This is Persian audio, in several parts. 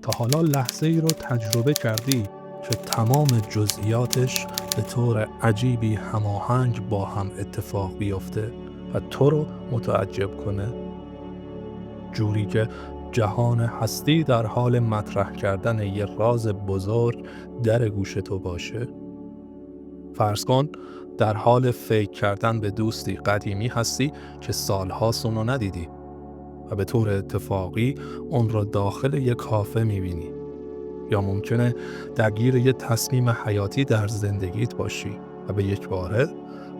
تا حالا لحظه ای رو تجربه کردی که تمام جزئیاتش به طور عجیبی هماهنگ با هم اتفاق بیفته و تو رو متعجب کنه؟ جوری که جهان هستی در حال مطرح کردن یک راز بزرگ در گوش تو باشه؟ فرض کن در حال فکر کردن به دوستی قدیمی هستی که سالهاست اونو ندیدی و به طور اتفاقی اون رو داخل یک کافه میبینی. یا ممکنه درگیر یه تصمیم حیاتی در زندگیت باشی و به یک باره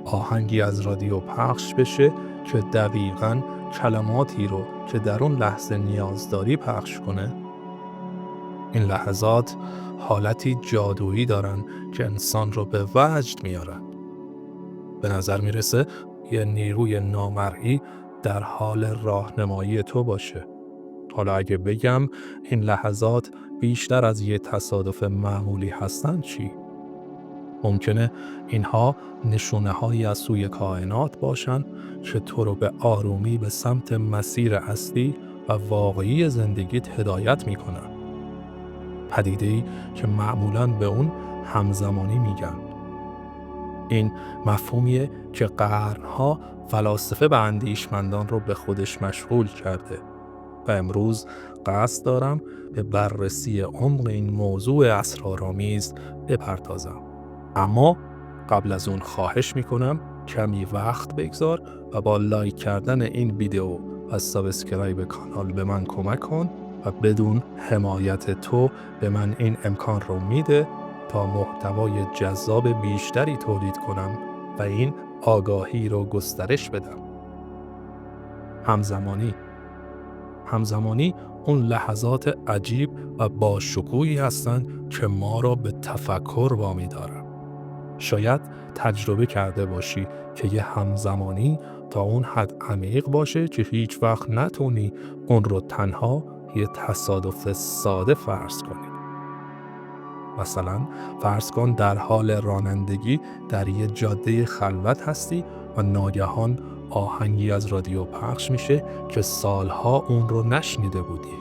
آهنگی از رادیو پخش بشه که دقیقاً کلماتی رو که در اون لحظه نیاز داری پخش کنه. این لحظات حالتی جادویی دارن که انسان رو به وجد میارن. به نظر میرسه یه نیروی نامرئی در حال راهنمایی تو باشه. حالا اگه بگم این لحظات بیشتر از یه تصادف معمولی هستن چی؟ ممکنه اینها نشونه هایی از سوی کائنات باشن که تو رو به آرومی به سمت مسیر اصلی و واقعی زندگیت هدایت میکنن. پدیده‌ای که معمولاً به اون همزمانی میگن. این مفهومیه که قرنها فلاسفه و اندیشمندان رو به خودش مشغول کرده و امروز قصد دارم به بررسی عمق این موضوع اسرارآمیز بپردازم. اما قبل از اون خواهش میکنم کمی وقت بگذار و با لایک کردن این ویدیو و سابسکرایب کانال به من کمک کن و بدون حمایت تو به من این امکان رو میده تا محتوای جذاب بیشتری تولید کنم و این آگاهی رو گسترش بدم. همزمانی اون لحظات عجیب و باشکوهی هستن که ما را به تفکر وامی دارن. شاید تجربه کرده باشی که یه همزمانی تا اون حد عمیق باشه که هیچ وقت نتونی اون رو تنها یه تصادف ساده فرض کنی. مثلا فرض کن در حال رانندگی در یه جاده خلوت هستی و ناگهان آهنگی از رادیو پخش میشه که سالها اون رو نشنیده بودی.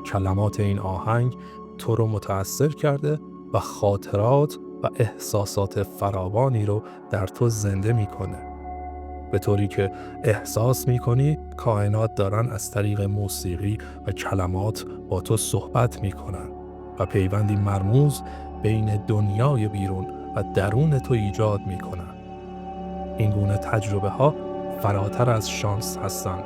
کلمات این آهنگ تو رو متأثر کرده و خاطرات و احساسات فراوانی رو در تو زنده میکنه. به طوری که احساس میکنی کائنات دارن از طریق موسیقی و کلمات با تو صحبت میکنن و پیوندی مرموز بین دنیای بیرون و درون تو ایجاد میکنن. این گونه تجربه ها فراتر از شانس هستن.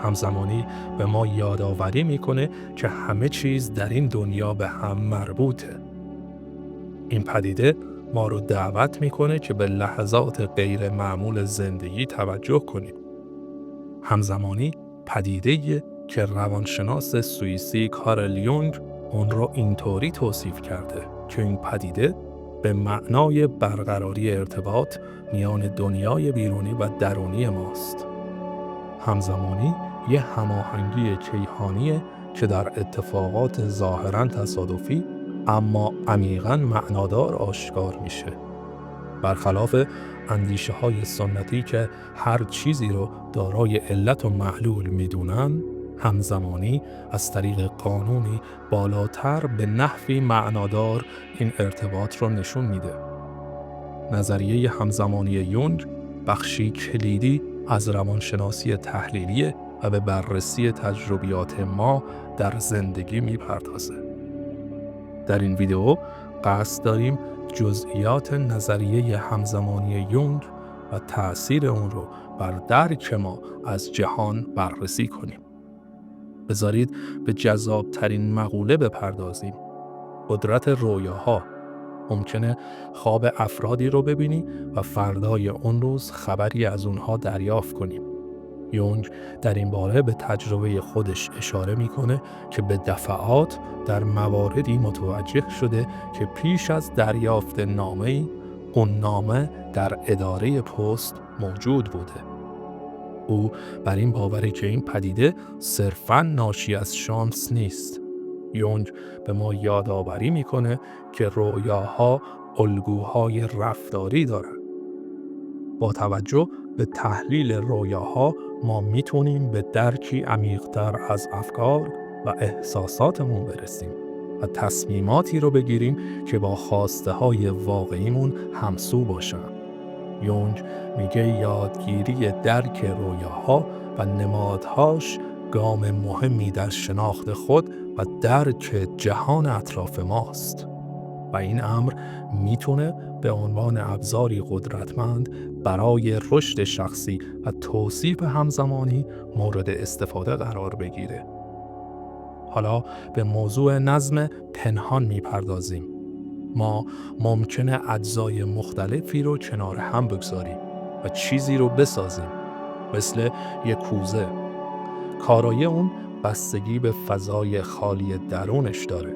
همزمانی به ما یادآوری میکنه که همه چیز در این دنیا به هم مربوطه. این پدیده ما رو دعوت میکنه که به لحظات غیر معمول زندگی توجه کنیم. همزمانی پدیده‌ایه که روانشناس سوئیسی کارل یونگ اون رو اینطوری توصیف کرده که این پدیده به معنای برقراری ارتباط میان دنیای بیرونی و درونی ماست. همزمانی یه هماهنگی کیهانیه که در اتفاقات ظاهراً تصادفی اما عمیقاً معنادار آشکار میشه. برخلاف اندیشه های سنتی که هر چیزی رو دارای علت و محلول میدونن، همزمانی از طریق قانونی بالاتر به نحوی معنادار این ارتباط رو نشون میده. نظریه همزمانی یونگ بخشی کلیدی از روانشناسی تحلیلیه و به بررسی تجربیات ما در زندگی میپردازه. در این ویدیو قصد داریم جزئیات نظریه همزمانی یونگ و تأثیر اون رو بر درک ما از جهان بررسی کنیم. بذارید به جذابترین مقوله بپردازیم. قدرت رویاها. ممکنه خواب افرادی رو ببینی و فردای اون روز خبری از اونها دریافت کنیم. یونگ در این باره به تجربه خودش اشاره میکنه که به دفعات در مواردی متوجه شده که پیش از دریافت نامه‌ای، اون نامه در اداره پست موجود بوده. او بر این باوره که این پدیده صرفاً ناشی از شانس نیست. یونگ به ما یادآوری میکنه که رویاها الگوهای رفتاری دارن. با توجه به تحلیل رویاها ما میتونیم به درکی عمیق‌تر از افکار، و احساساتمون برسیم و تصمیماتی رو بگیریم که با خواسته های واقعیمون همسو باشن. یونگ میگه یادگیری درک رویاها و نمادهاش گام مهمی در شناخت خود و درک جهان اطراف ماست و این امر میتونه به عنوان ابزاری قدرتمند برای رشد شخصی و توصیف همزمانی مورد استفاده قرار بگیره. حالا به موضوع نظم پنهان میپردازیم. ما ممکنه اجزای مختلفی رو کنار هم بگذاریم و چیزی رو بسازیم، مثل یک کوزه. کارایی اون بستگی به فضای خالی درونش داره.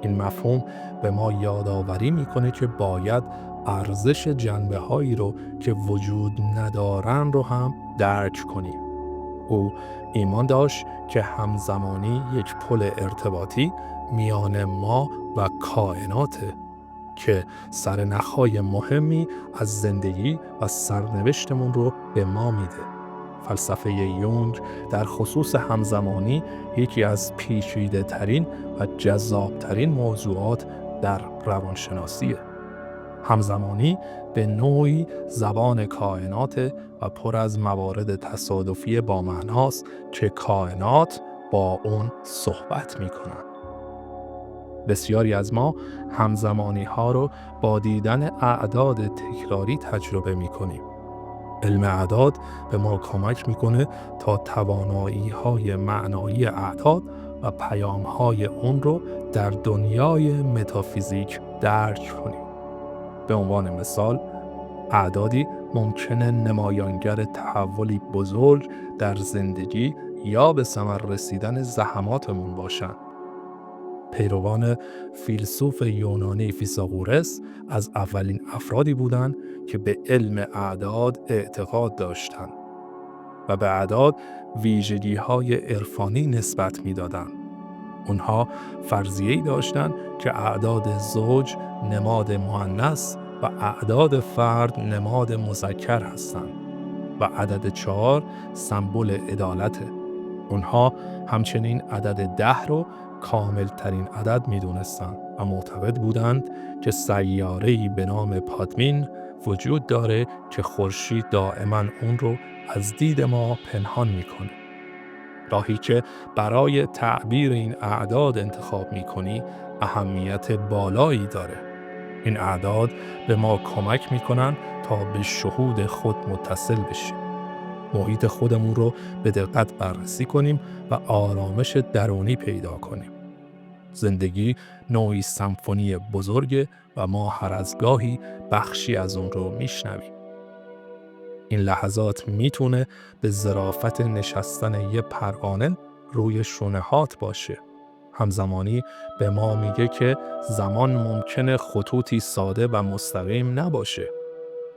این مفهوم به ما یادآوری میکنه که باید ارزش جنبه‌هایی رو که وجود ندارن رو هم درک کنیم. او ایمان داشت که همزمانی یک پل ارتباطی میان ما و کائناته که سرنخهای مهمی از زندگی و سرنوشتمون رو به ما میده. فلسفه یونگ در خصوص همزمانی یکی از پیچیده ترین و جذاب ترین موضوعات در روانشناسیه. همزمانی به نوعی زبان کائنات و پر از موارد تصادفی با معناست که کائنات با اون صحبت میکنن. بسیاری از ما همزمانی ها رو با دیدن اعداد تکراری تجربه میکنیم. علم اعداد به ما کمک میکنه تا توانایی های معنایی اعداد و پیام های اون رو در دنیای متافیزیک درک کنیم. به عنوان مثال، اعدادی ممکنه نمایانگر تحولی بزرگ در زندگی یا به ثمر رسیدن زحماتمون باشن. پیروان فیلسوف یونانی فیثاغورس از اولین افرادی بودند که به علم اعداد اعتقاد داشتند و به اعداد ویژگی‌های عرفانی نسبت می‌دادند. اونها فرضیه‌ای داشتند که اعداد زوج نماد مؤنث و اعداد فرد نماد مذکر هستند و عدد 4 سمبل عدالته. اونها همچنین عدد 10 رو کامل ترین عدد می دونستن و معتقد بودند که سیاره‌ای به نام پادمین وجود داره که خورشید دائما اون رو از دید ما پنهان میکنه. راهی که برای تعبیر این اعداد انتخاب میکنی اهمیت بالایی داره. این اعداد به ما کمک میکنن تا به شهود خود متصل بشیم. محیط خودمون رو به دقت بررسی کنیم و آرامش درونی پیدا کنیم. زندگی نوعی سمفونی بزرگه و ما هر از گاهی بخشی از اون رو میشنویم. این لحظات میتونه به ظرافت نشستن یه پروانه روی شونه‌هات باشه. همزمانی به ما میگه که زمان ممکنه خطوطی ساده و مستقیم نباشه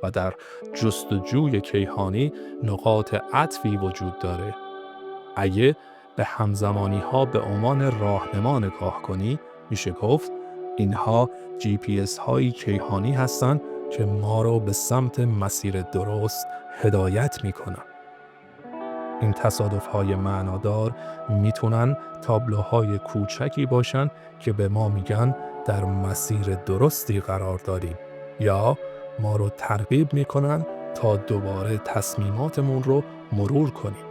و در جستجوی کیهانی نقاط عطفی وجود داره. اگه به همزمانی ها به عنوان راهنما نگاه کنی، میشه گفت اینها GPS هایی کیهانی هستن که ما رو به سمت مسیر درست هدایت میکنن. این تصادف های معنادار میتونن تابلوهای کوچکی باشن که به ما میگن در مسیر درستی قرار داریم یا ما رو ترغیب میکنن تا دوباره تصمیماتمون رو مرور کنیم.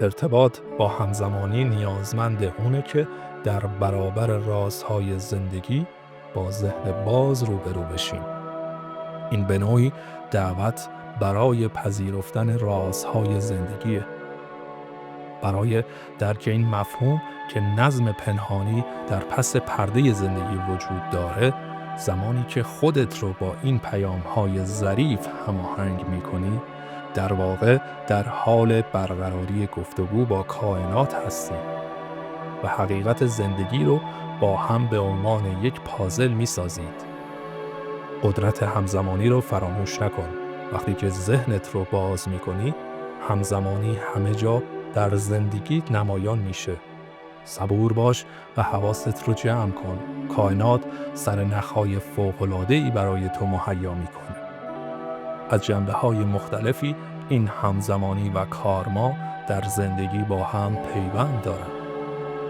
ارتباط با همزمانی نیازمند اونه که در برابر رازهای زندگی با ذهن باز روبرو بشیم. این به نوعی دعوت برای پذیرفتن رازهای زندگیه. برای درک این مفهوم که نظم پنهانی در پس پرده زندگی وجود داره، زمانی که خودت رو با این پیام‌های ظریف هماهنگ می‌کنی، در واقع در حال برقراری گفتگو با کائنات هستی و حقیقت زندگی رو با هم به عنوان یک پازل می‌سازید. قدرت همزمانی رو فراموش نکن. وقتی که ذهنت رو باز می‌کنی، همزمانی همه جا در زندگیت نمایان میشه. صبور باش و حواست رو جمع کن. کائنات سرنخ‌های فوق‌العاده‌ای برای تو مهیا می‌کنه. از جنبه‌های مختلفی این همزمانی و کارما در زندگی با هم پیوند دارند.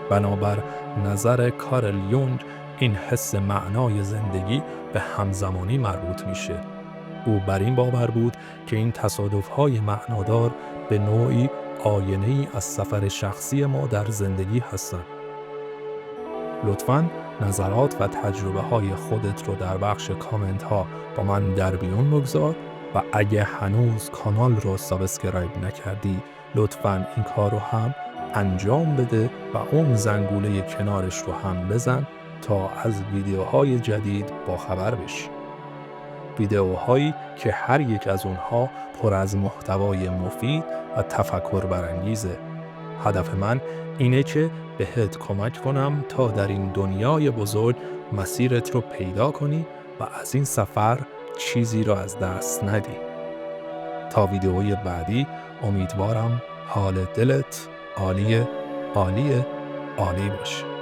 بنابر نظر کارل یونگ، این حس معنای زندگی به همزمانی مربوط میشه. او بر این باور بود که این تصادف‌های معنادار به نوعی آینه‌ای از سفر شخصی ما در زندگی هستند. لطفاً نظرات و تجربه‌های خودت رو در بخش کامنت ها با من در میون بگذار و اگه هنوز کانال رو سابسکرایب نکردی لطفاً این کار رو هم انجام بده و اون زنگوله کنارش رو هم بزن تا از ویدیوهای جدید باخبر بشی. ویدیوهایی که هر یک از اونها پر از محتوای مفید و تفکر برانگیزه. هدف من اینه که بهت کمک کنم تا در این دنیای بزرگ مسیرت رو پیدا کنی و از این سفر چیزی رو از دست ندی. تا ویدیوی بعدی امیدوارم حال دلت عالی باشه.